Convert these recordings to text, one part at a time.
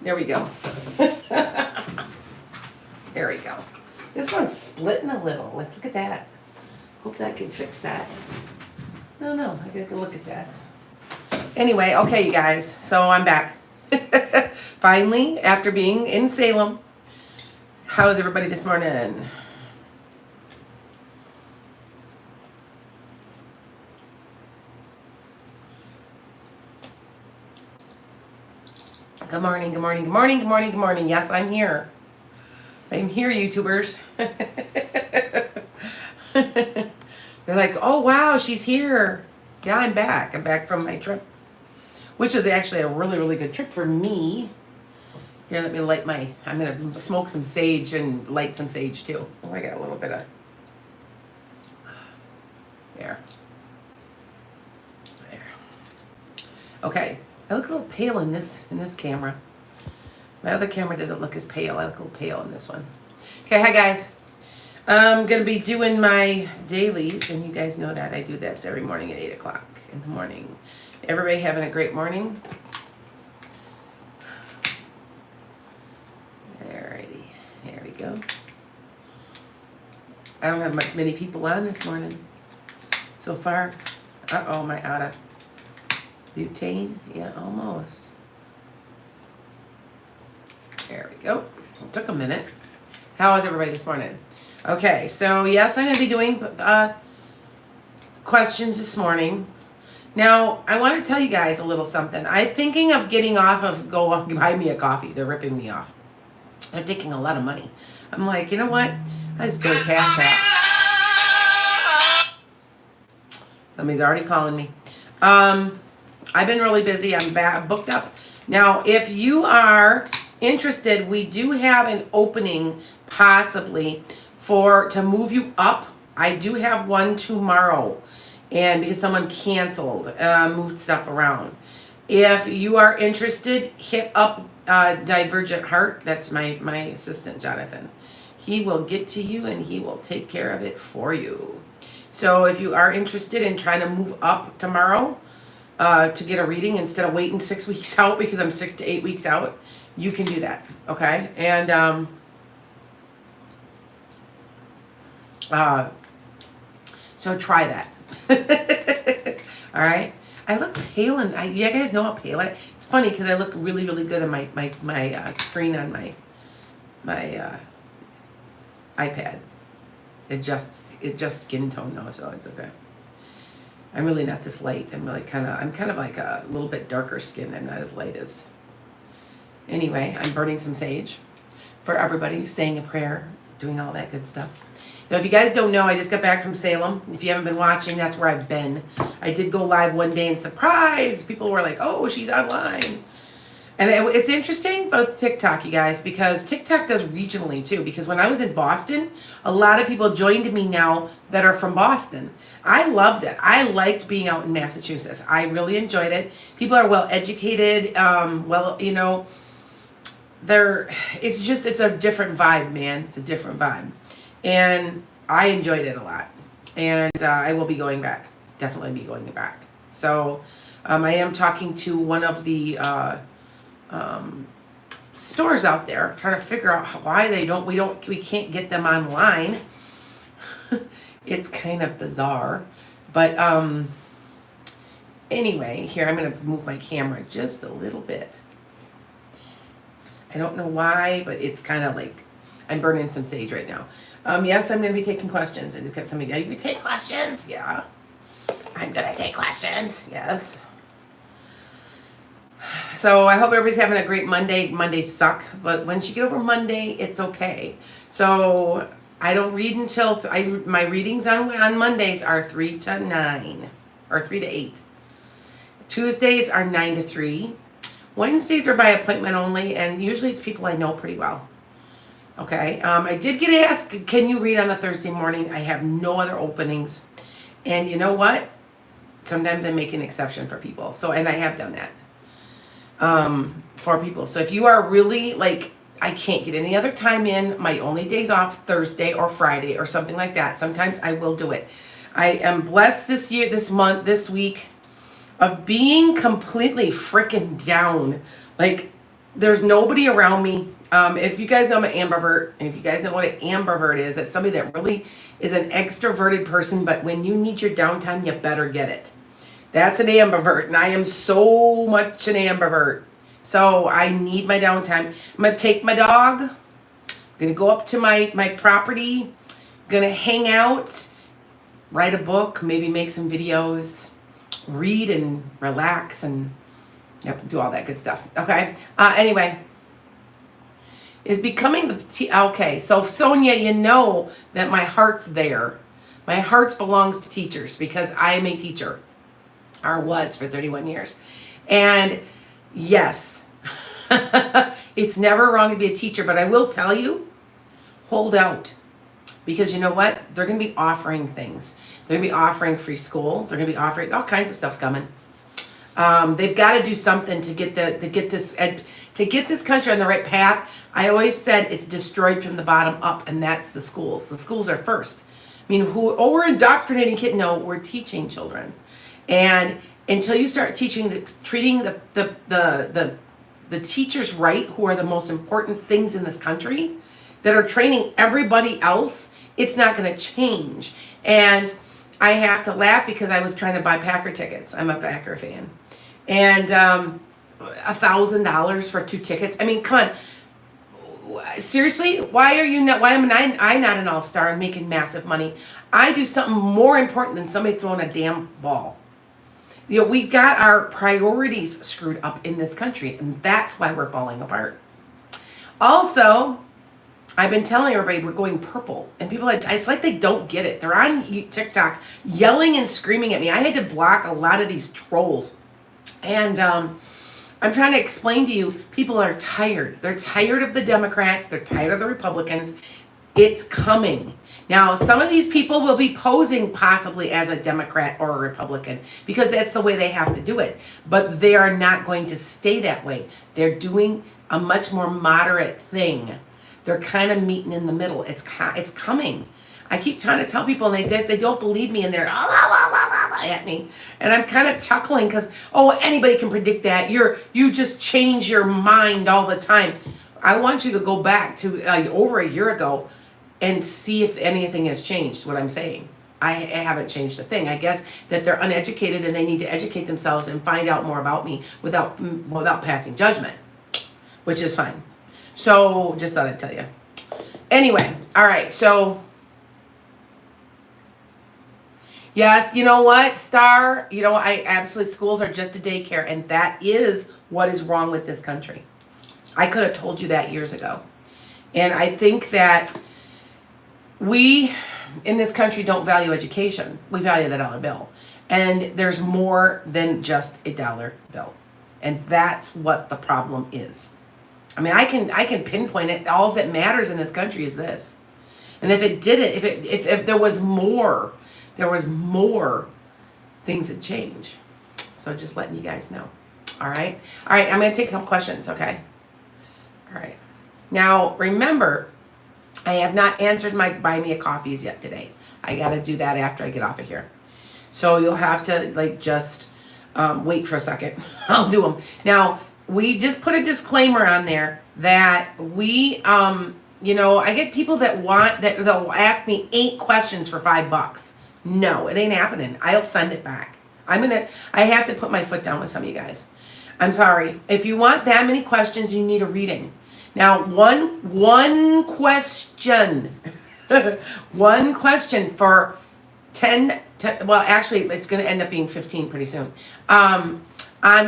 There we go. There we go. This one's splitting a little. Like, look at that. Hope that can fix that. I don't know. I gotta go look at that. Anyway, okay, you guys. So I'm back. Finally, after being in Salem. How is everybody this morning? Good morning, good morning, good morning, good morning, good morning. Yes, I'm here. I'm here, YouTubers. They're like, oh, wow, she's here. Yeah, I'm back. I'm back from my trip, which was actually a really, really good trip for me. Here, let me light I'm going to smoke some sage and light some sage too. Oh, I got a little bit of, there. Okay, I look a little pale in this camera. My other camera doesn't look as pale. I look a little pale in this one. Okay, hi guys. I'm going to be doing my dailies, and you guys know that I do this every morning at 8 o'clock in the morning. Everybody having a great morning? Alrighty, there we go. I don't have many people on this morning so far. Uh-oh, am I out of butane? Yeah, almost. There we go. It took a minute. How is everybody this morning? Okay, so yes, I'm going to be doing questions this morning. Now, I want to tell you guys a little something. I'm thinking of getting off of go buy me a coffee. They're ripping me off. They're taking a lot of money. I'm like, you know what? I just go to Cash App. Somebody's already calling me. I've been really busy. I'm booked up. Now, if you are interested, we do have an opening possibly to move you up. I do have one tomorrow, and because someone canceled, moved stuff around. If you are interested, hit up Divergent Heart. That's my assistant, Jonathan. He will get to you and he will take care of it for you. So if you are interested in trying to move up tomorrow to get a reading instead of waiting 6 weeks out, because I'm 6 to 8 weeks out, you can do that. Okay, and so try that. All right. I look pale, and you guys know how pale I. It's funny because I look really, really good on my screen on my iPad. It just skin tone now, so it's okay. I'm really not this light. I'm kind of like a little bit darker skin. I'm not as light as. Anyway, I'm burning some sage for everybody, saying a prayer, doing all that good stuff. Now, if you guys don't know, I just got back from Salem. If you haven't been watching, that's where I've been. I did go live one day, and surprise, people were like, oh, she's online. And it's interesting, both TikTok, you guys, because TikTok does regionally too. Because when I was in Boston, a lot of people joined me now that are from Boston. I loved it. I liked being out in Massachusetts. I really enjoyed it. People are well educated. It's a different vibe, man. It's a different vibe. And I enjoyed it a lot. And I will be going back. Definitely be going back. So I am talking to one of the stores out there, trying to figure out why we can't get them online. It's kind of bizarre. But anyway, here I'm going to move my camera just a little bit. I don't know why, but it's kind of like I'm burning some sage right now. Yes, I'm going to be taking questions. I just got somebody. You take questions? Yeah. I'm going to take questions. Yes. So I hope everybody's having a great Monday. Mondays suck, but once you get over Monday, it's okay. So I don't read until my readings on Mondays are 3 to 9 or 3 to 8. Tuesdays are 9 to 3. Wednesdays are by appointment only, and usually it's people I know pretty well. Okay. I did get asked, can you read on a Thursday morning? I have no other openings. And you know what? Sometimes I make an exception for people. And I have done that for people. So if you are really like, I can't get any other time in, my only days off Thursday or Friday or something like that, sometimes I will do it. I am blessed this year, this month, this week of being completely freaking down. Like, there's nobody around me. If you guys know I'm an ambivert, and if you guys know what an ambivert is, it's somebody that really is an extroverted person, but when you need your downtime, you better get it. That's an ambivert, and I am so much an ambivert. So I need my downtime. I'm going to take my dog. I'm going to go up to my property. Going to hang out, write a book, maybe make some videos, read and relax, and do all that good stuff. Okay? Anyway, is becoming okay, so Sonia, you know that my heart's there. My heart belongs to teachers because I am a teacher, or was for 31 years. And yes, it's never wrong to be a teacher, but I will tell you, hold out. Because you know what? They're going to be offering things. They're going to be offering free school. They're going to be offering all kinds of stuff coming. They've got to do something to get this country on the right path. I always said it's destroyed from the bottom up, and that's the schools. The schools are first. I mean, we're indoctrinating kids. No, we're teaching children, and until you start treating the teachers right, who are the most important things in this country, that are training everybody else, it's not going to change. And I have to laugh because I was trying to buy Packer tickets. I'm a Packer fan. And $1,000 for 2 tickets. I mean, come on. Seriously? Why am I not an all-star and making massive money? I do something more important than somebody throwing a damn ball. You know, we've got our priorities screwed up in this country, and that's why we're falling apart. Also, I've been telling everybody we're going purple, and people, it's like they don't get it. They're on TikTok yelling and screaming at me. I had to block a lot of these trolls, and I'm trying to explain to you, people are tired. They're tired of the Democrats. They're tired of the Republicans. It's coming. Now, some of these people will be posing possibly as a Democrat or a Republican because that's the way they have to do it. But they are not going to stay that way. They're doing a much more moderate thing. They're kind of meeting in the middle. It's coming. I keep trying to tell people, and they don't believe me, and they're at me. And I'm kind of chuckling because, anybody can predict that. You just change your mind all the time. I want you to go back to over a year ago and see if anything has changed, what I'm saying. I haven't changed a thing. I guess that they're uneducated and they need to educate themselves and find out more about me without passing judgment, which is fine. So, just thought I'd tell you. Anyway, all right, so, yes, you know what, Star? I absolutely, schools are just a daycare, and that is what is wrong with this country. I could have told you that years ago. And I think that we, in this country, don't value education. We value the dollar bill. And there's more than just a dollar bill. And that's what the problem is. I mean, I can pinpoint it. All that matters in this country is this. And if it didn't, if there was more things would change. So just letting you guys know. All right. I'm going to take a couple questions. Okay. All right. Now, remember, I have not answered my buy me a coffees yet today. I got to do that after I get off of here. So you'll have to just wait for a second. I'll do them. Now, we just put a disclaimer on there that we, I get people that they'll ask me 8 questions for $5. No, it ain't happening. I'll send it back. I have to put my foot down with some of you guys. I'm sorry. If you want that many questions, you need a reading. Now, one question, one question for 10, actually, it's going to end up being 15 pretty soon. On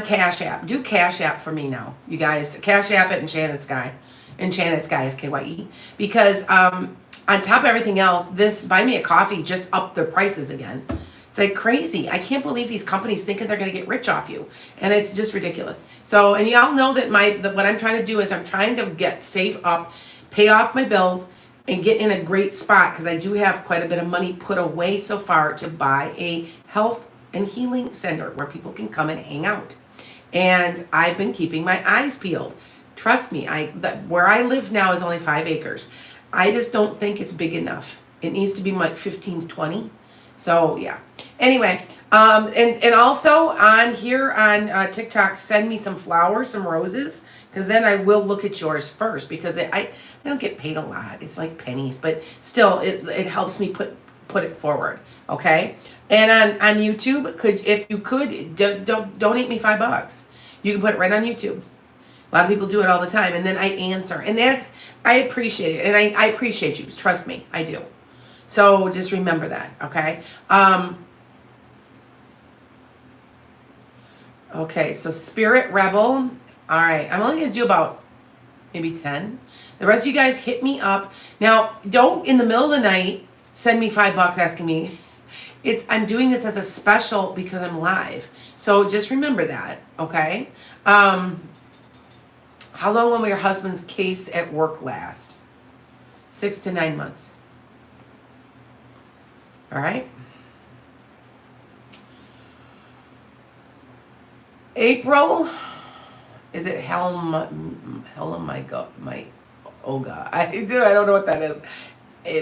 Cash App. Do Cash App for me now, you guys. Cash App at Enchanted Skye. Enchanted Skye is KYE. Because on top of everything else, this Buy Me a Coffee just upped their prices again. It's like crazy. I can't believe these companies thinking they're going to get rich off you. And it's just ridiculous. So, and y'all know that what I'm trying to do is I'm trying to save up, pay off my bills, and get in a great spot because I do have quite a bit of money put away so far to buy a health and healing center where people can come and hang out. And I've been keeping my eyes peeled. Trust me, where I live now is only 5 acres. I just don't think it's big enough. It needs to be like 15 to 20. So yeah. Anyway, and also on here on TikTok, send me some flowers, some roses, because then I will look at yours first, because I don't get paid a lot. It's like pennies, but still it helps me put it forward. Okay. And on YouTube, if you could just donate me $5. You can put it right on YouTube. A lot of people do it all the time, and then I answer, and I appreciate it, and I appreciate you. Trust me, I do. So just remember that, okay? Okay, so Spirit Rebel. All right, I'm only going to do about maybe 10. The rest of you guys hit me up. Now, don't in the middle of the night send me $5 asking me. I'm doing this as a special because I'm live. So just remember that, okay? How long will your husband's case at work last? 6 to 9 months. All right. April, is it Helm my Oga? I don't know what that is,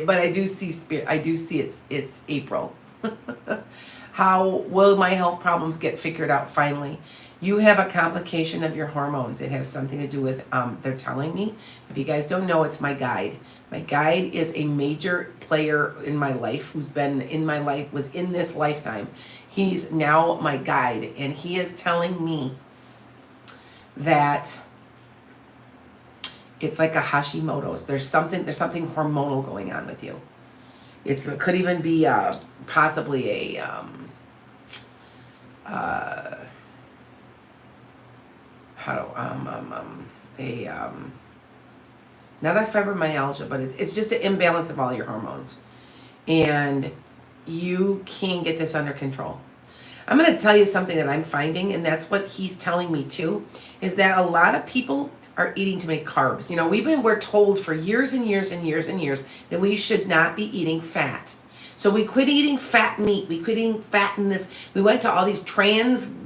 but I do see spirit. I do see it's April. How will my health problems get figured out finally? You have a complication of your hormones. It has something to do with, they're telling me. If you guys don't know, it's my guide. My guide is a major player in my life, who's been in my life, was in this lifetime. He's now my guide, and he is telling me that it's like a Hashimoto's. There's something hormonal going on with you. It could even be possibly not a fibromyalgia, but it's just an imbalance of all your hormones, and you can get this under control. I'm going to tell you something that I'm finding, and that's what he's telling me too, is that a lot of people are eating too many carbs. You know, we're told for years and years and years and years that we should not be eating fat. So we quit eating fat meat. We quit eating fat in this. We went to all these trans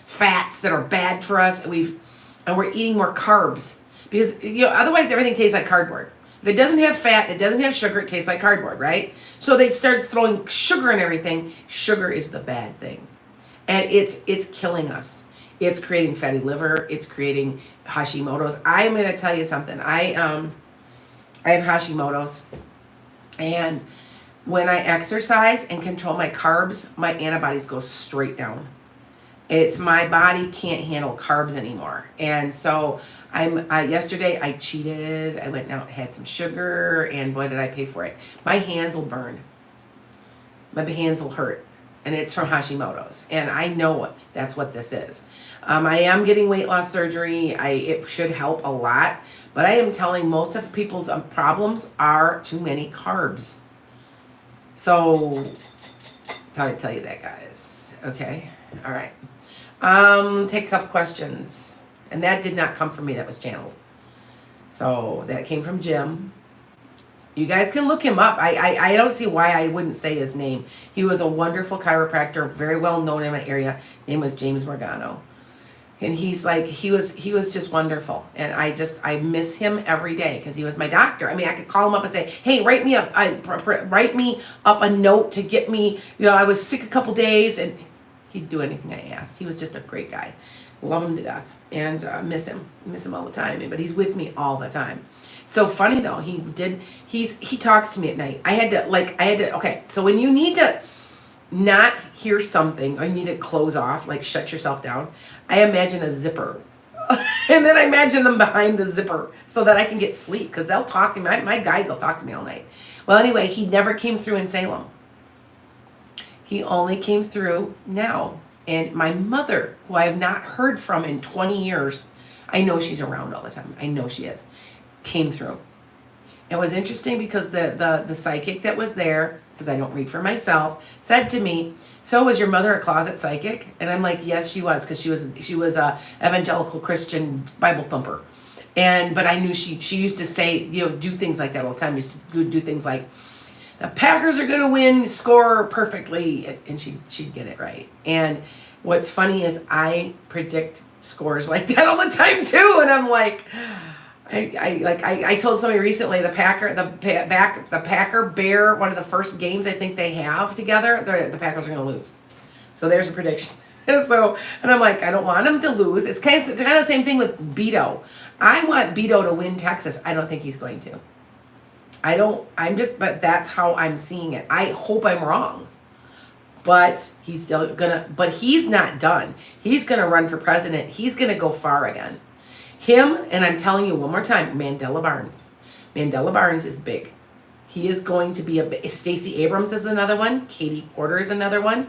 fats that are bad for us, and we're eating more carbs because otherwise everything tastes like cardboard. If it doesn't have fat, it doesn't have sugar, it tastes like cardboard, right? So they started throwing sugar in everything. Sugar is the bad thing, and it's killing us. It's creating fatty liver. It's creating Hashimoto's. I'm going to tell you something. I have Hashimoto's, and when I exercise and control my carbs, my antibodies go straight down. It's my body can't handle carbs anymore. And so yesterday I cheated. I went out and had some sugar, and boy, did I pay for it. My hands will burn. My hands will hurt. And it's from Hashimoto's. And I know that's what this is. I am getting weight loss surgery. It should help a lot. But I am telling most of people's problems are too many carbs. So, I'll tell you that, guys. Okay? All right. Take a couple questions. And that did not come from me. That was channeled. So, that came from Jim. You guys can look him up. I don't see why I wouldn't say his name. He was a wonderful chiropractor, very well known in my area. His name was James Morgano. And he was just wonderful. And I miss him every day because he was my doctor. I mean, I could call him up and say, hey, write me up a note to get me, I was sick a couple days, and he'd do anything I asked. He was just a great guy. Love him to death. And miss him all the time. But he's with me all the time. So funny though, he talks to me at night. Okay, so when you need to not hear something, or you need to close off, like shut yourself down, I imagine a zipper. And then I imagine them behind the zipper so that I can get sleep, because they'll talk to me. My guides will talk to me all night. Well, anyway, he never came through in Salem. He only came through now. And my mother, who I have not heard from in 20 years, I know she's around all the time. I know she is. Came through. It was interesting because the psychic that was there, because I don't read for myself, said to me, so was your mother a closet psychic? And I'm like, yes, she was, because she was a evangelical Christian Bible thumper. But I knew she used to say, do things like that all the time. Used to do things like, the Packers are going to win, score perfectly, and she'd get it right. And what's funny is I predict scores like that all the time too, and I'm like, I told somebody recently the Packer Bear, one of the first games I think they have together, the Packers are going to lose. So there's a prediction. And I'm like, I don't want them to lose. It's kind of the same thing with Beto. I want Beto to win Texas. I don't think he's going to. But that's how I'm seeing it. I hope I'm wrong. But he's not done. He's gonna run for president. He's gonna go far again. Him, and I'm telling you one more time, Mandela Barnes. Mandela Barnes is big. He is going to be Stacey Abrams is another one. Katie Porter is another one.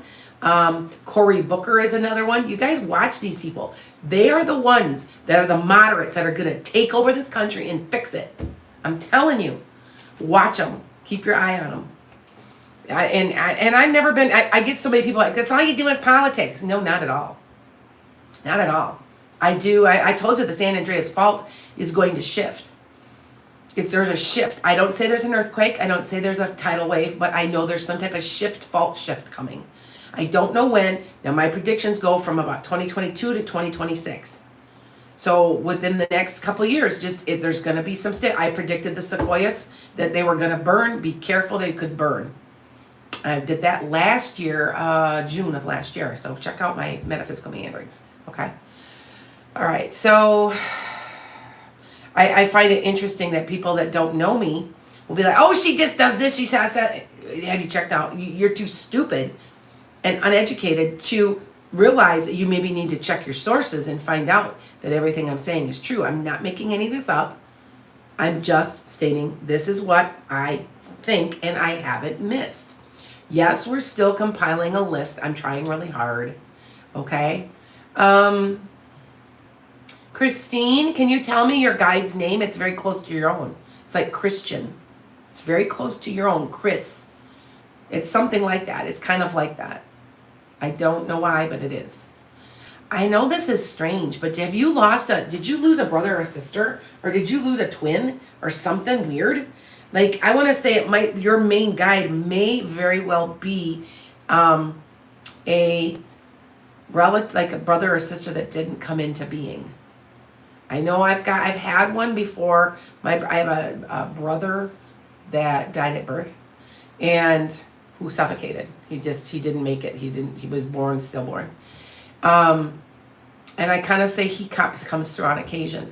Cory Booker is another one. You guys watch these people. They are the ones that are the moderates that are going to take over this country and fix it. I'm telling you. Watch them. Keep your eye on them. And I've never been, I get so many people like, that's all you do is politics. No, not at all. Not at all. I told you the San Andreas Fault is going to shift. There's a shift. I don't say there's an earthquake. I don't say there's a tidal wave, but I know there's some type of fault shift coming. I don't know when. Now my predictions go from about 2022 to 2026. So within the next couple of years, there's going to be some I predicted the sequoias that they were going to burn. Be careful, they could burn. I did that last year, June of last year. So check out my metaphysical meanderings. Okay. All right. So I find it interesting that people that don't know me will be like, oh, she just does this. She says that. Have you checked out? You're too stupid and uneducated to realize that you maybe need to check your sources and find out that everything I'm saying is true. I'm not making any of this up. I'm just stating this is what I think and I haven't missed. Yes, we're still compiling a list. I'm trying really hard. Okay. Christine, can you tell me your guide's name? It's very close to your own. It's like Christian. It's very close to your own, Chris. It's something like that. It's kind of like that. I don't know why, but it is. I know this is strange, but did you lose a brother or a sister? Or did you lose a twin or something weird? Like, I want to say your main guide may very well be a relative, like a brother or sister that didn't come into being. I know I've had one before. I have a brother that died at birth and who suffocated. He didn't make it. He was stillborn. And I kind of say he comes through on occasion.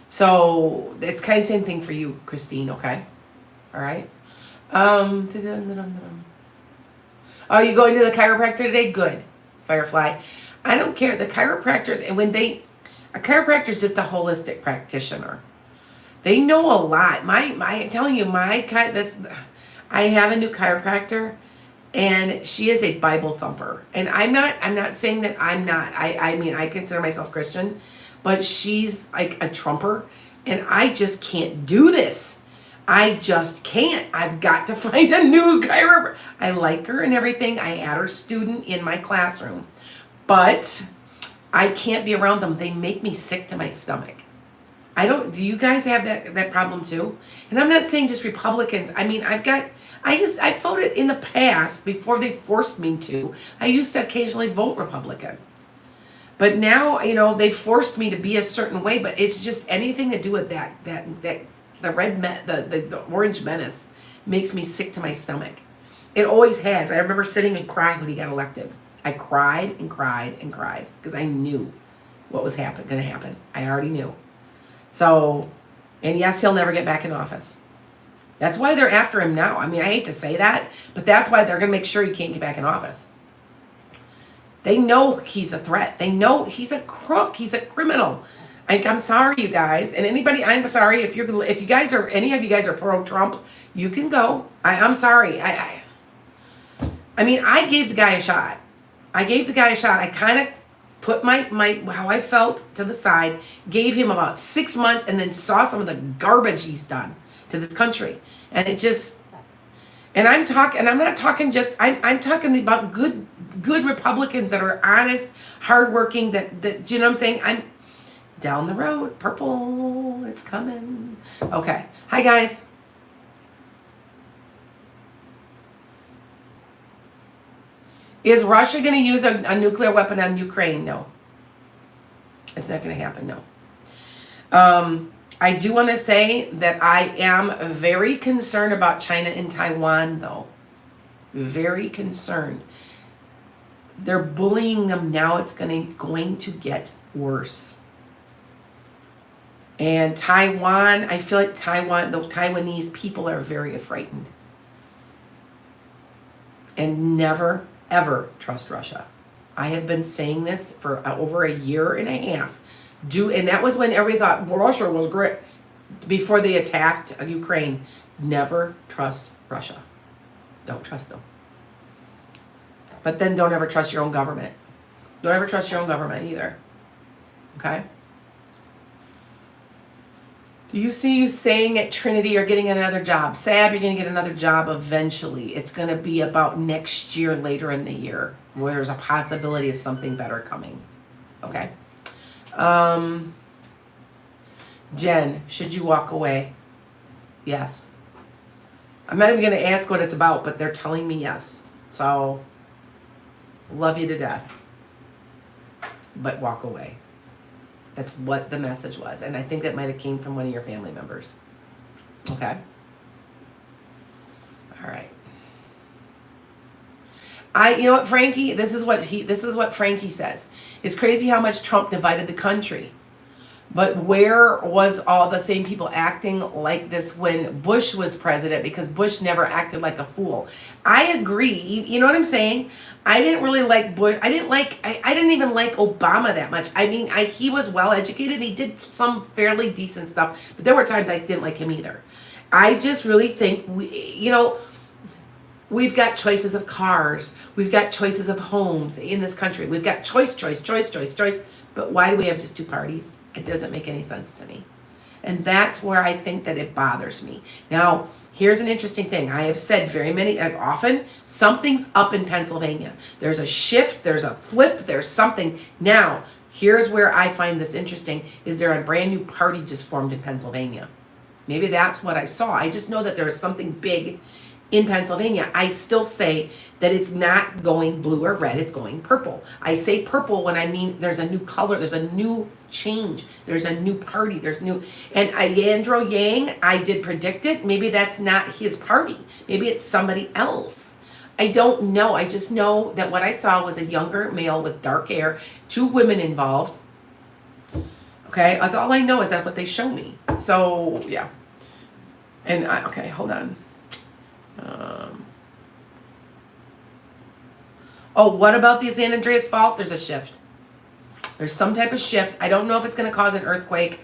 So it's kind of the same thing for you, Christine, okay? All right. Are you going to the chiropractor today? Good. Firefly. I don't care. The chiropractors, and a chiropractor is just a holistic practitioner. They know a lot. I'm telling you, I have a new chiropractor, and she is a Bible thumper. And I'm not saying that I'm not. I mean, I consider myself Christian, but she's like a trumper, and I just can't do this. I just can't. I've got to find a new chiropractor. I like her and everything. I had her student in my classroom, but I can't be around them. They make me sick to my stomach. Do you guys have that problem too? And I'm not saying just Republicans. I mean, I voted in the past before they forced me to. I used to occasionally vote Republican. But now, they forced me to be a certain way, but it's just anything to do with that the orange menace makes me sick to my stomach. It always has. I remember sitting and crying when he got elected. I cried and cried and cried because I knew what was going to happen. I already knew. So, and yes, he'll never get back in office. That's why they're after him now. I mean, I hate to say that, but that's why they're going to make sure he can't get back in office. They know he's a threat. They know he's a crook. He's a criminal. I'm sorry, you guys, and anybody. I'm sorry if you guys are any of you guys are pro-Trump. You can go. I'm sorry. I mean, I gave the guy a shot. I kind of put my how I felt to the side. Gave him about 6 months, and then saw some of the garbage he's done to this country, and it just. And I'm talking. And I'm not talking just. I'm talking about good Republicans that are honest, hardworking. That you know what I'm saying. I'm. Down the road, purple, it's coming. Okay. Hi, guys. Is Russia going to use a nuclear weapon on Ukraine? No. It's not going to happen, no. I do want to say that I am very concerned about China and Taiwan, though. Very concerned. They're bullying them now. It's going to get worse. And Taiwan, I feel like the Taiwanese people are very frightened. And never, ever trust Russia. I have been saying this for over a year and a half. And that was when everybody thought Russia was great. Before they attacked Ukraine, never trust Russia. Don't trust them. But then don't ever trust your own government. Don't ever trust your own government either. Okay? Do you see you saying at Trinity you're getting another job? Sab, you're going to get another job eventually. It's going to be about next year, later in the year, where there's a possibility of something better coming. Okay? Jen, should you walk away? Yes. I'm not even going to ask what it's about, but they're telling me yes. So, love you to death. But walk away. That's what the message was. And I think that might have came from one of your family members. Okay? All right. You know what, Frankie? This is what Frankie says. It's crazy how much Trump divided the country. But where was all the same people acting like this when Bush was president? Because Bush never acted like a fool. I agree. You know what I'm saying? I didn't really like Bush. I didn't even like Obama that much. I mean, he was well educated. He did some fairly decent stuff. But there were times I didn't like him either. I just really think, we've got choices of cars. We've got choices of homes in this country. We've got choice. But why do we have just two parties? It doesn't make any sense to me. And that's where I think that it bothers me. Now, here's an interesting thing. I have said often, something's up in Pennsylvania. There's a shift, there's a flip, there's something. Now, here's where I find this interesting, is there a brand new party just formed in Pennsylvania. Maybe that's what I saw. I just know that there's something big in Pennsylvania. I still say that it's not going blue or red, it's going purple. I say purple when I mean there's a new color, there's a new change, there's a new party, and Andrew Yang, I did predict it. Maybe that's not his party. Maybe it's somebody else. I don't know. I just know that what I saw was a younger male with dark hair, two women involved. Okay, that's all I know, is that what they show me. So, yeah. And, okay, hold on. What about the San Andreas fault? There's a shift. There's some type of shift. I don't know if it's going to cause an earthquake.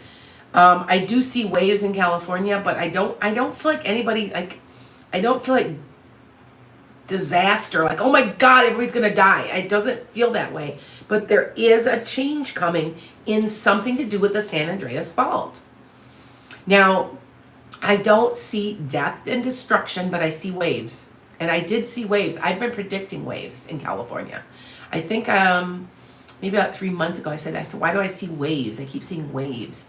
I do see waves in California, but I don't feel like anybody, I don't feel like disaster, like, oh my God, everybody's going to die. It doesn't feel that way. But there is a change coming in something to do with the San Andreas fault. Now, I don't see death and destruction, but I see waves. And I did see waves. I've been predicting waves in California. I think maybe about 3 months ago I said, why do I see waves? I keep seeing waves.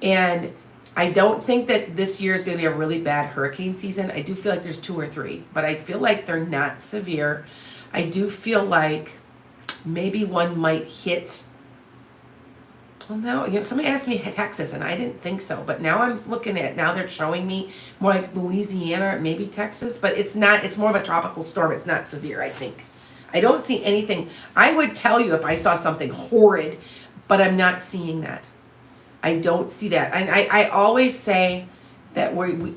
And I don't think that this year is going to be a really bad hurricane season. I do feel like there's 2 or 3, but I feel like they're not severe. I do feel like maybe one might hit. Well, no, somebody asked me Texas, and I didn't think so. But now I'm looking at, now they're showing me more like Louisiana, maybe Texas. But it's not, it's more of a tropical storm. It's not severe, I think. I don't see anything. I would tell you if I saw something horrid, but I'm not seeing that. I don't see that. And I always say that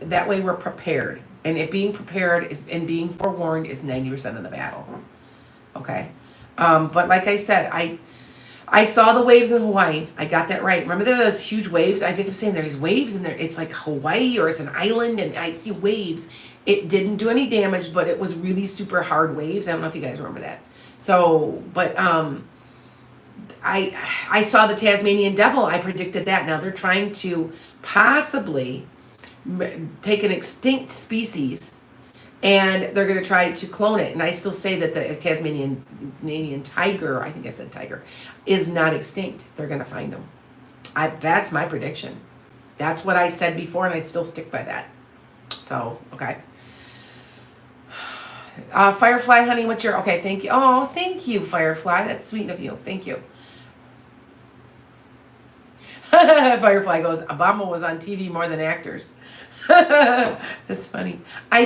that way we're prepared. And being prepared and being forewarned is 90% of the battle. Okay? But like I said, I saw the waves in Hawaii. I got that right. Remember there were those huge waves? I kept saying there's waves and it's like Hawaii or it's an island and I see waves. It didn't do any damage, but it was really super hard waves. I don't know if you guys remember that. So, but I saw the Tasmanian devil. I predicted that. Now they're trying to possibly take an extinct species and they're going to try to clone it. And I still say that the Tasmanian tiger, I think I said tiger, is not extinct. They're going to find them. That's my prediction. That's what I said before, and I still stick by that. So, okay. Firefly, honey, what's your... Okay, thank you. Oh, thank you, Firefly. That's sweet of you. Thank you. Firefly goes, Obama was on TV more than actors. That's funny. I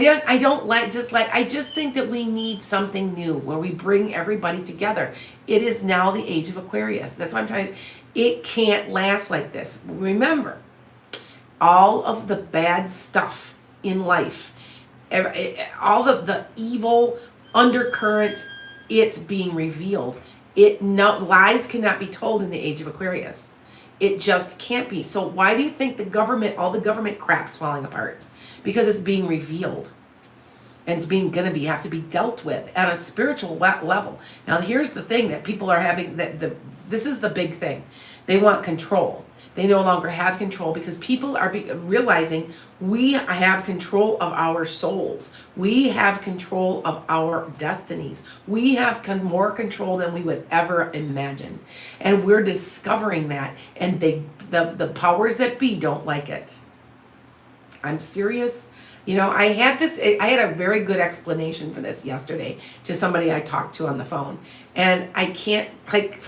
just think that we need something new where we bring everybody together. It is now the age of Aquarius. That's why I'm trying. It can't last like this. Remember, all of the bad stuff in life, all of the evil undercurrents, it's being revealed. Lies cannot be told in the age of Aquarius. It just can't be. So why do you think all the government crap's falling apart? Because it's being revealed. And it's have to be dealt with at a spiritual level. Now here's the thing that people are having, this is the big thing. They want control. They no longer have control because people are realizing we have control of our souls. We have control of our destinies. We have more control than we would ever imagine. And we're discovering that. And the powers that be don't like it. I'm serious. I had a very good explanation for this yesterday to somebody I talked to on the phone. And I can't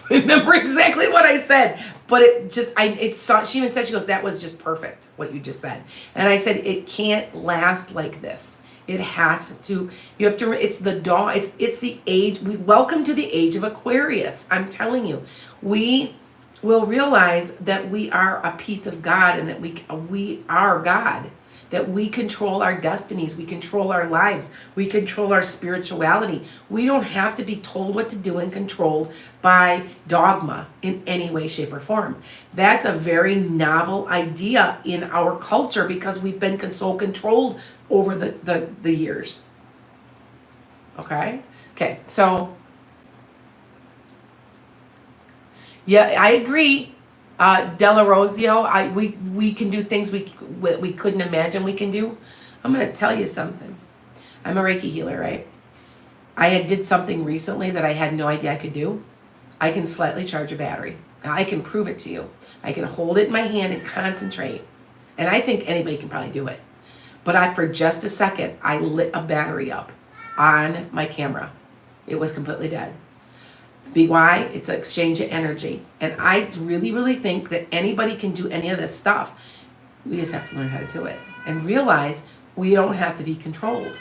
remember exactly what I said, but she even said, she goes, that was just perfect, what you just said. And I said, it can't last like this. It has to, it's the dawn, it's the age, welcome to the age of Aquarius. I'm telling you, we will realize that we are a piece of God and that we are God. That we control our destinies, we control our lives, we control our spirituality. We don't have to be told what to do and controlled by dogma in any way, shape, or form. That's a very novel idea in our culture because we've been so controlled over the years. Okay, so yeah, I agree. Della Rosio, we can do things we couldn't imagine we can do. I'm going to tell you something. I'm a Reiki healer, right? I did something recently that I had no idea I could do. I can slightly charge a battery. Now, I can prove it to you. I can hold it in my hand and concentrate. And I think anybody can probably do it. But for just a second, I lit a battery up on my camera. It was completely dead. Why? It's an exchange of energy. And I really, really think that anybody can do any of this stuff. We just have to learn how to do it. And realize we don't have to be controlled.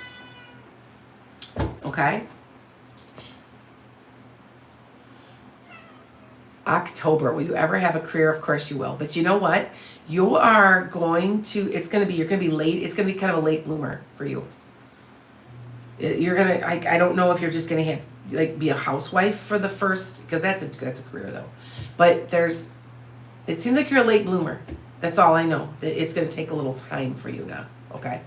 Okay? October. Will you ever have a career? Of course you will. But you know what? You're going to be late. It's going to be kind of a late bloomer for you. I don't know if you're just going to have be a housewife for the first, because that's a career though. But it seems like you're a late bloomer. That's all I know. That it's going to take a little time for you now. Okay.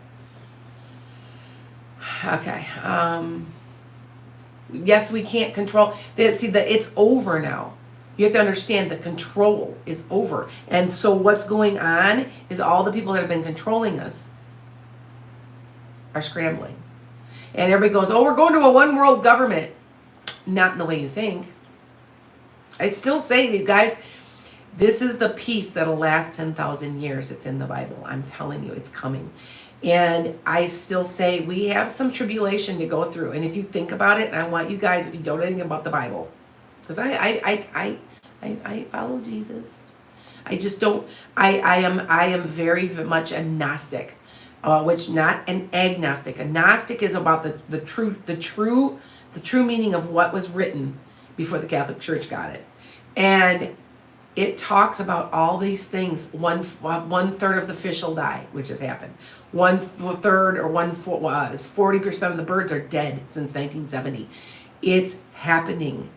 Yes, we can't control. See that it's over now. You have to understand the control is over. And so what's going on is all the people that have been controlling us are scrambling. And everybody goes, oh, we're going to a one world government. Not in the way you think. I still say, you guys, this is the peace that'll last 10,000 years. It's in the Bible. I'm telling you, it's coming. And I still say we have some tribulation to go through. And if you think about it, and I want you guys, if you don't know anything about the Bible, because I follow Jesus. I just don't. I am very much a Gnostic, which not an agnostic. A Gnostic is about the true meaning of what was written before the Catholic Church got it. And it talks about all these things. One third of the fish will die, which has happened. 1/3 or 40% of the birds are dead since 1970. It's happening.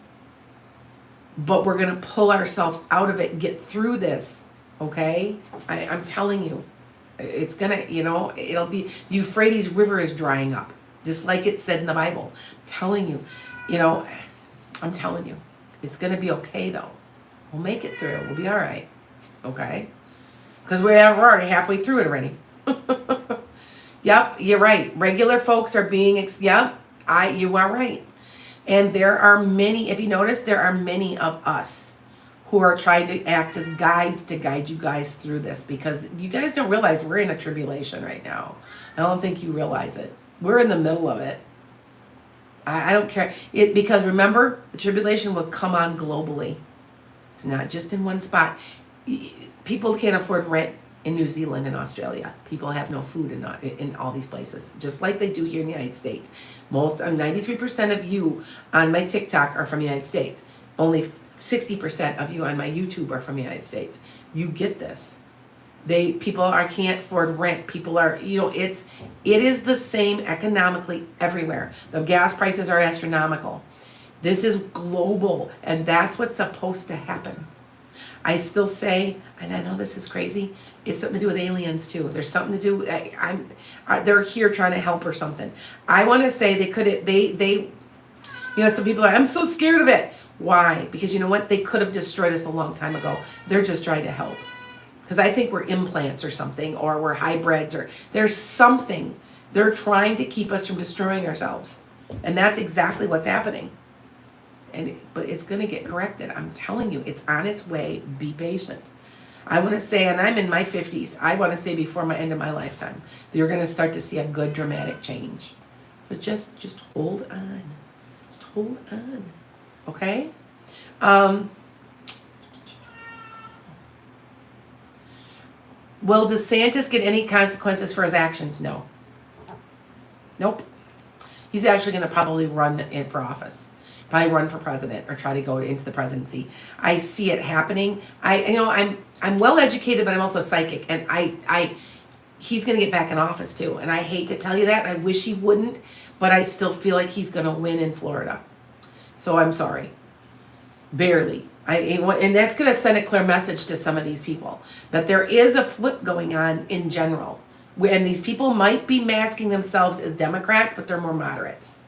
But we're going to pull ourselves out of it and get through this. Okay? I'm telling you. It's going to, it'll be, the Euphrates River is drying up. Just like it said in the Bible. I'm telling you, I'm telling you, it's going to be okay though. We'll make it through. We'll be all right. Okay? Because we're already halfway through it already. Yep, you're right. Regular folks are being, you are right. And there are many, if you notice, there are many of us who are trying to act as guides to guide you guys through this, because you guys don't realize we're in a tribulation right now. I don't think you realize it. We're in the middle of it. I don't care. Because remember, the tribulation will come on globally. It's not just in one spot. People can't afford rent in New Zealand and Australia. People have no food in all these places, just like they do here in the United States. 93% of you on my TikTok are from the United States. Only 60% of you on my YouTube are from the United States. You get this. People can't afford rent. People are, it is the same economically everywhere. The gas prices are astronomical. This is global, and that's what's supposed to happen. I still say, and I know this is crazy, it's something to do with aliens too. There's something to do, they're here trying to help or something. I want to say some people are, I'm so scared of it. Why? Because you know what? They could have destroyed us a long time ago. They're just trying to help. Because I think we're implants or something, or we're hybrids, or there's something. They're trying to keep us from destroying ourselves. And that's exactly what's happening. But it's going to get corrected. I'm telling you, it's on its way. Be patient. I want to say, and I'm in my 50s, I want to say before my end of my lifetime, that you're going to start to see a good dramatic change. So just hold on. Just hold on. Okay? Will Desantis get any consequences for his actions? No. Nope. He's actually going to probably run in for office. Probably run for president or try to go into the presidency. I see it happening. I'm well educated, but I'm also psychic, and he's going to get back in office too. And I hate to tell you that. I wish he wouldn't, but I still feel like he's going to win in Florida. So I'm sorry. Barely. And that's going to send a clear message to some of these people that there is a flip going on in general. And these people might be masking themselves as Democrats, but they're more moderates.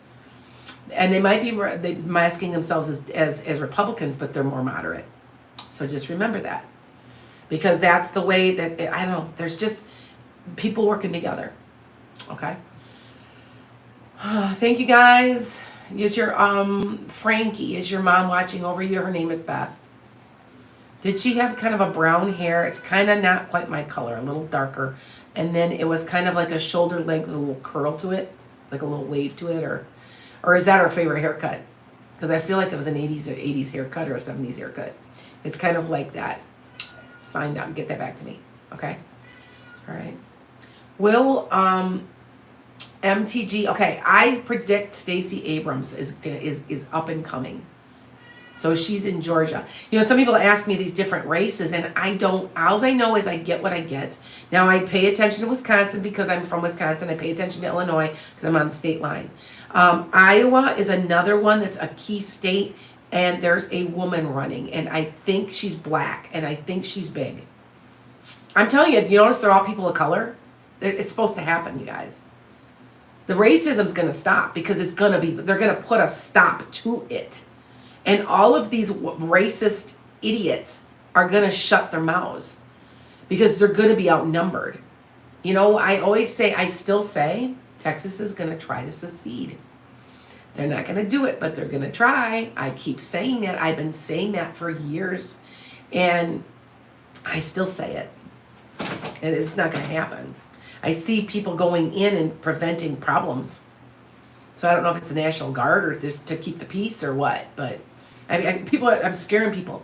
And they might be masking themselves as Republicans, but they're more moderate. So just remember that. Because that's the way that, I don't know, there's just people working together. Okay? Thank you, guys. Is your Frankie, is your mom watching over you? Her name is Beth. Did she have kind of a brown hair? It's kind of not quite my color, a little darker. And then it was kind of like a shoulder length with a little curl to it, like a little wave to it, or is that her favorite haircut? Because I feel like it was an 80s haircut or a 70s haircut. It's kind of like that. Find out and get that back to me. Okay? All right. Will MTG, okay, I predict Stacey Abrams is up and coming. So she's in Georgia. Some people ask me these different races, and all I know is I get what I get. Now, I pay attention to Wisconsin because I'm from Wisconsin. I pay attention to Illinois because I'm on the state line. Iowa is another one that's a key state, and there's a woman running, and I think she's black, and I think she's big. I'm telling you, you notice they're all people of color? It's supposed to happen, you guys. The racism's going to stop because they're going to put a stop to it. And all of these racist idiots are going to shut their mouths because they're going to be outnumbered. I still say Texas is going to try to secede. They're not going to do it, but they're going to try. I keep saying that. I've been saying that for years. And I still say it. And it's not going to happen. I see people going in and preventing problems. So I don't know if it's the National Guard or just to keep the peace or what, but I'm scaring people.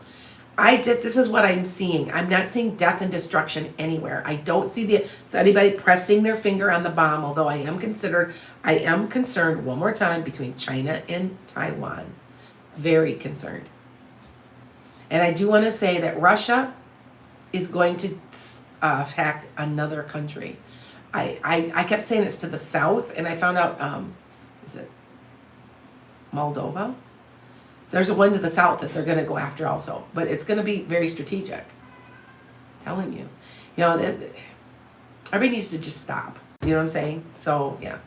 This is what I'm seeing. I'm not seeing death and destruction anywhere. I don't see anybody pressing their finger on the bomb, although I am concerned one more time between China and Taiwan. Very concerned. And I do want to say that Russia is going to attack another country. I kept saying it's to the south, and I found out, is it Moldova? There's a one to the south that they're going to go after also. But it's going to be very strategic. I'm telling you. Everybody needs to just stop. You know what I'm saying? So, yeah.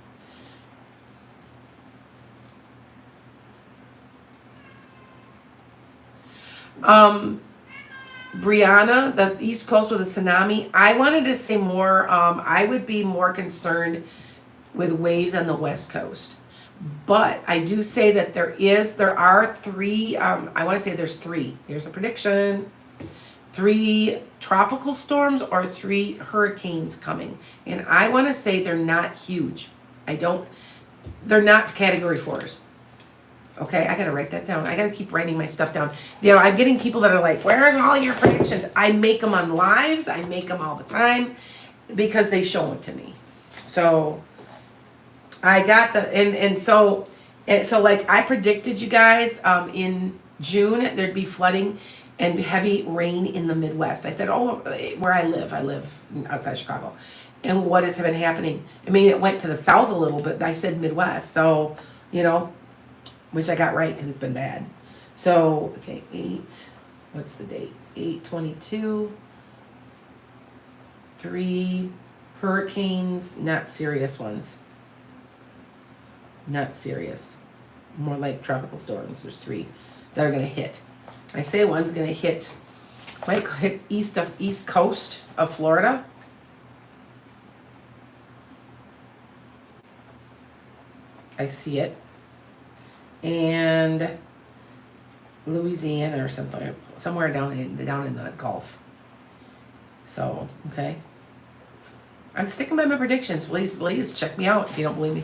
Brianna, the East Coast with a tsunami. I wanted to say more. I would be more concerned with waves on the West Coast. But I do say that there are three, I want to say there's three. Here's a prediction. 3 tropical storms or 3 hurricanes coming. And I want to say they're not huge. They're not category 4s. Okay, I gotta write that down. I gotta keep writing my stuff down. You know, I'm getting people that are like, where's all your predictions? I make them on lives. I make them all the time because they show them to me. So I got so like I predicted you guys in June there'd be flooding and heavy rain in the Midwest. I said, oh, where I live outside Chicago. And what has been happening? I mean, it went to the south a little bit. I said Midwest. So, you know, which I got right because it's been bad. So, okay, what's the date? 8/22. 3 hurricanes, not serious ones. Not serious. More like tropical storms. There's 3 that are going to hit. I say one's going to hit, might hit east coast of Florida. I see it. And Louisiana or something, somewhere down in the Gulf. So, okay. I'm sticking by my predictions. Please check me out if you don't believe me.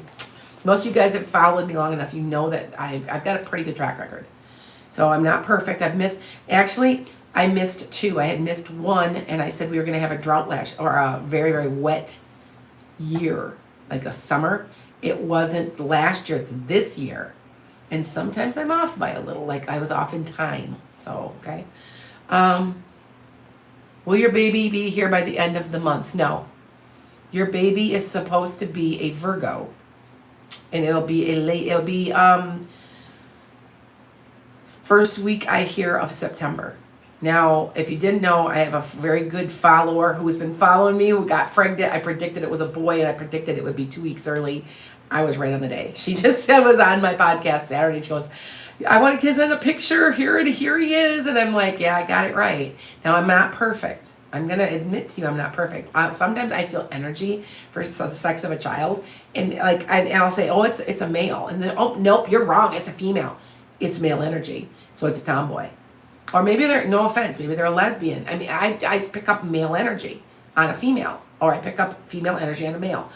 Most of you guys have followed me long enough. You know that I've got a pretty good track record. So I'm not perfect. I missed 2. I had missed 1, and I said we were going to have a drought or a very, very wet year, like a summer. It wasn't last year. It's this year. And sometimes I'm off by a little, like I was off in time. So, okay. Will your baby be here by the end of the month? No. Your baby is supposed to be a Virgo. And it'll be first week I hear of September. Now, if you didn't know, I have a very good follower who's been following me, who got pregnant. I predicted it was a boy, and I predicted it would be 2 weeks early. I was right on the day. She just was on my podcast Saturday. She goes, I want to send a picture. Here he is. And I'm like, yeah, I got it right. Now, I'm not perfect. I'm going to admit to you, I'm not perfect. Sometimes I feel energy for the sex of a child. And I'll say, oh, it's a male. And then, oh, nope, you're wrong. It's a female. It's male energy. So it's a tomboy. Or maybe no offense, maybe they're a lesbian. I mean, I pick up male energy on a female. Or I pick up female energy on a male.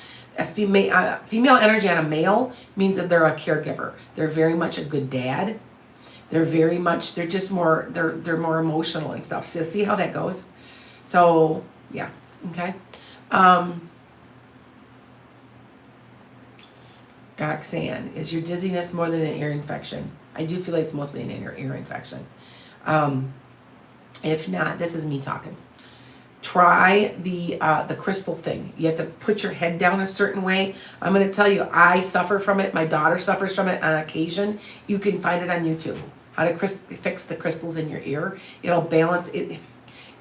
Female energy on a male means that they're a caregiver. They're very much a good dad. They're just more, they're more emotional and stuff. So see how that goes? So, yeah, okay. Roxanne, is your dizziness more than an ear infection? I do feel like it's mostly an ear infection. If not, this is me talking. Try the crystal thing. You have to put your head down a certain way. I'm going to tell you, I suffer from it. My daughter suffers from it on occasion. You can find it on YouTube. How to fix the crystals in your ear. It'll balance it.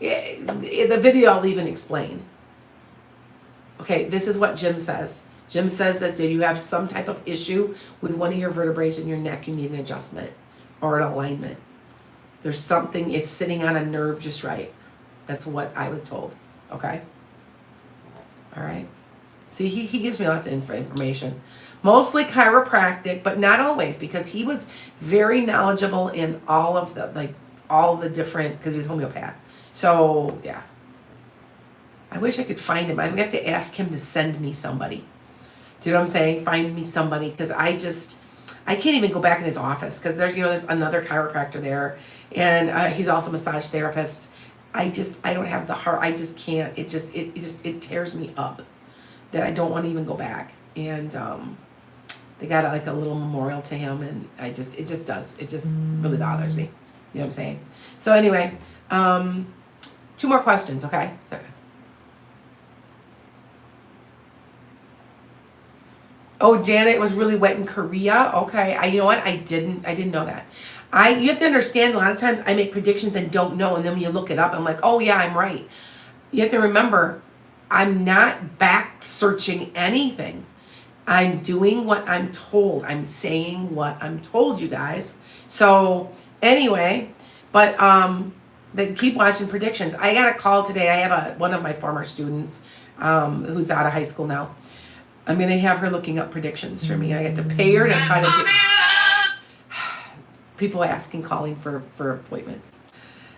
The video I'll even explain. Okay, this is what Jim says. Jim says that if you have some type of issue with one of your vertebrae in your neck, you need an adjustment or an alignment. There's something, it's sitting on a nerve just right. That's what I was told. Okay? All right. See, he gives me lots of information. Mostly chiropractic, but not always, because he was very knowledgeable in all the different, because he's homeopath. So, yeah. I wish I could find him. I'm going to have to ask him to send me somebody. Do you know what I'm saying? Find me somebody, because I can't even go back in his office, because there's another chiropractor there, and he's also a massage therapist. I don't have the heart. I just can't. It tears me up that I don't want to even go back. And they got like a little memorial to him, and it just does. It just really bothers me. You know what I'm saying? So anyway, 2 more questions, okay? Oh, Janet, it was really wet in Korea. Okay, you know what? I didn't know that. You have to understand, a lot of times I make predictions and don't know, and then when you look it up, I'm like, oh yeah, I'm right. You have to remember, I'm not back searching anything. I'm doing what I'm told. I'm saying what I'm told, you guys. So anyway, but then keep watching predictions. I got a call today. I have one of my former students who's out of high school now. I'm going to have her looking up predictions for me. I get to pay her to try to do people asking, calling for appointments.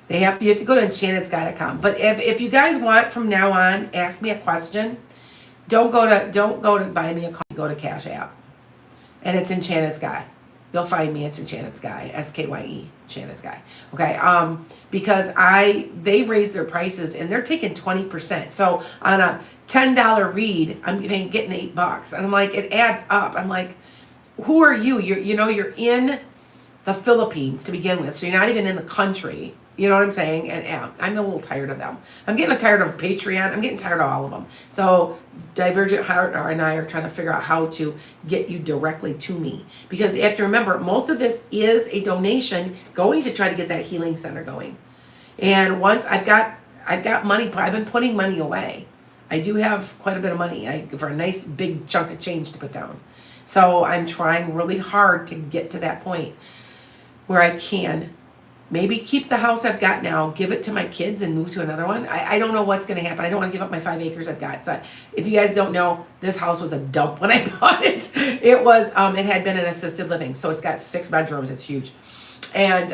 You have to go to enchantedskye.com. But if you guys want from now on, ask me a question. Don't go to buy me a coffee. Go to Cash App, and it's Enchanted Skye. you'll find me. It's Enchanted Skye, SKYE, Enchanted Skye. Okay, because they raised their prices and they're taking 20%. So on a $10 read, I'm getting $8, and I'm like, it adds up. I'm like, who are you? You're in the Philippines to begin with, so you're not even in the country. You know what I'm saying? And I'm a little tired of them. I'm getting tired of Patreon. I'm getting tired of all of them. So Divergent Heart and I are trying to figure out how to get you directly to me. Because you have to remember, most of this is a donation going to try to get that healing center going. And once I've got money, I've been putting money away. I do have quite a bit of money for a nice big chunk of change to put down. So I'm trying really hard to get to that point where I can maybe keep the house I've got now, give it to my kids, and move to another one. I don't know what's going to happen. I don't want to give up my 5 acres I've got. So if you guys don't know, this house was a dump when I bought it. It was, it had been an assisted living. So it's got 6 bedrooms. It's huge. And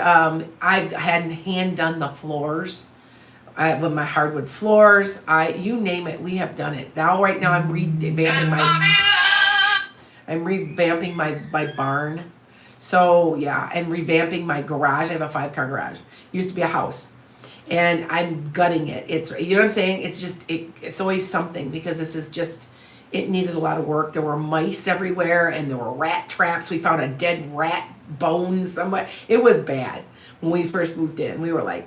I've had hand done the floors with my hardwood floors. You name it, we have done it. Right now I'm revamping my barn. So yeah, and revamping my garage. I have a 5-car garage. Used to be a house, and I'm gutting it. It's, you know what I'm saying? It's just it's always something, because this is just, it needed a lot of work. There were mice everywhere, and there were rat traps. We found a dead rat bones somewhere. It was bad when we first moved in. We were like,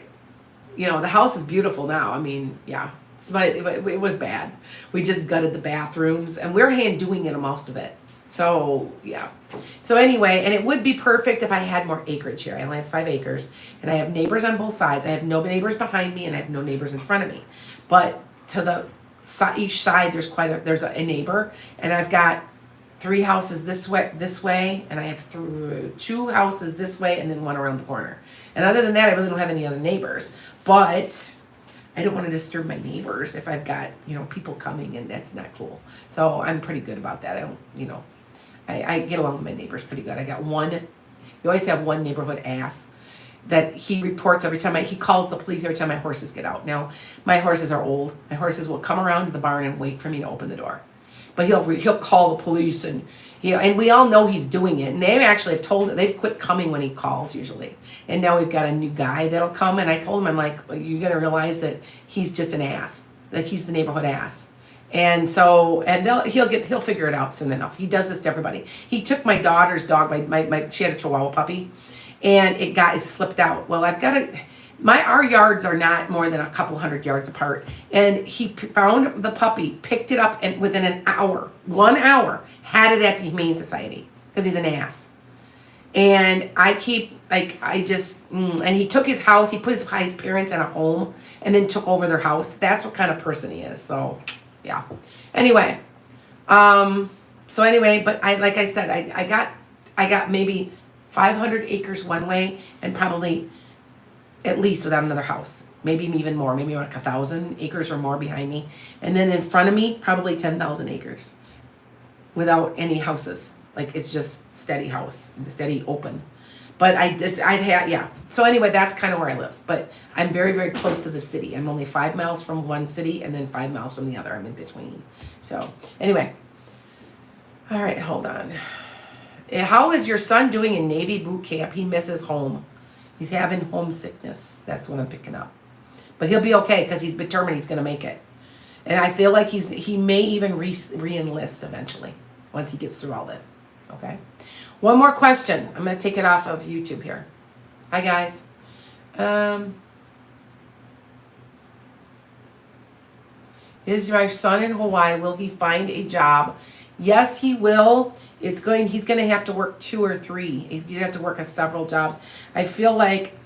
the house is beautiful now. I mean, yeah, it was bad. We just gutted the bathrooms, and we're hand doing it, most of it. So, yeah. So anyway, and it would be perfect if I had more acreage here. I only have 5 acres, and I have neighbors on both sides. I have no neighbors behind me, and I have no neighbors in front of me. But to each side, there's a neighbor, and I've got 3 houses this way, and I have 2 houses this way, and then 1 around the corner. And other than that, I really don't have any other neighbors. But I don't want to disturb my neighbors if I've got, people coming, and that's not cool. So I'm pretty good about that. I don't, I get along with my neighbors pretty good. I got one, you always have one neighborhood ass that he reports every time he calls the police every time my horses get out. Now, my horses are old. My horses will come around to the barn and wait for me to open the door. But he'll call the police, and and we all know he's doing it. And they actually have they've quit coming when he calls usually. And now we've got a new guy that'll come, and I told him, I'm like, well, you're gonna realize that he's just an ass. Like, he's the neighborhood ass. And so, he'll figure it out soon enough. He does this to everybody. He took my daughter's dog, she had a Chihuahua puppy, and it slipped out. Well, our yards are not more than a couple hundred yards apart. And he found the puppy, picked it up, and within 1 hour, had it at the Humane Society, because he's an ass. And and he took his house, he put his parents in a home, and then took over their house. That's what kind of person he is. So, yeah. Anyway, but like I said, I got maybe 500 acres one way, and probably at least without another house, maybe even more, maybe like 1,000 acres or more behind me. And then in front of me, probably 10,000 acres without any houses. Like, it's just steady house, steady open. But So anyway, that's kind of where I live. But I'm very, very close to the city. I'm only 5 miles from one city, and then 5 miles from the other. I'm in between. So anyway. All right, hold on. How is your son doing in Navy boot camp? He misses home. He's having homesickness. That's what I'm picking up. But he'll be okay, because he's determined he's going to make it. And I feel like he may even re-enlist eventually, once he gets through all this. Okay? One more question. I'm going to take it off of YouTube here. Hi, guys. Is my son in Hawaii? Will he find a job? Yes, he will. He's going to have to work 2 or 3. He's going to have to work several jobs. I feel like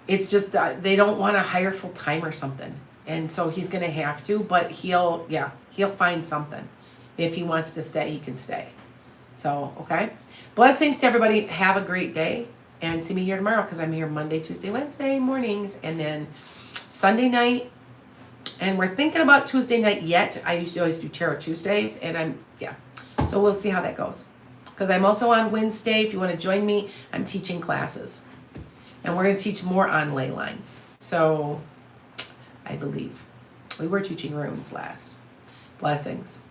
it's just they don't want to hire full time or something. And so he's going to have to, but he'll find something. If he wants to stay, he can stay. So, okay. Blessings to everybody. Have a great day. And see me here tomorrow, because I'm here Monday, Tuesday, Wednesday mornings. And then Sunday night. And we're thinking about Tuesday night yet. I used to always do Tarot Tuesdays. And so we'll see how that goes. Because I'm also on Wednesday. If you want to join me, I'm teaching classes. And we're going to teach more on ley lines. So, I believe. We were teaching runes last. Blessings.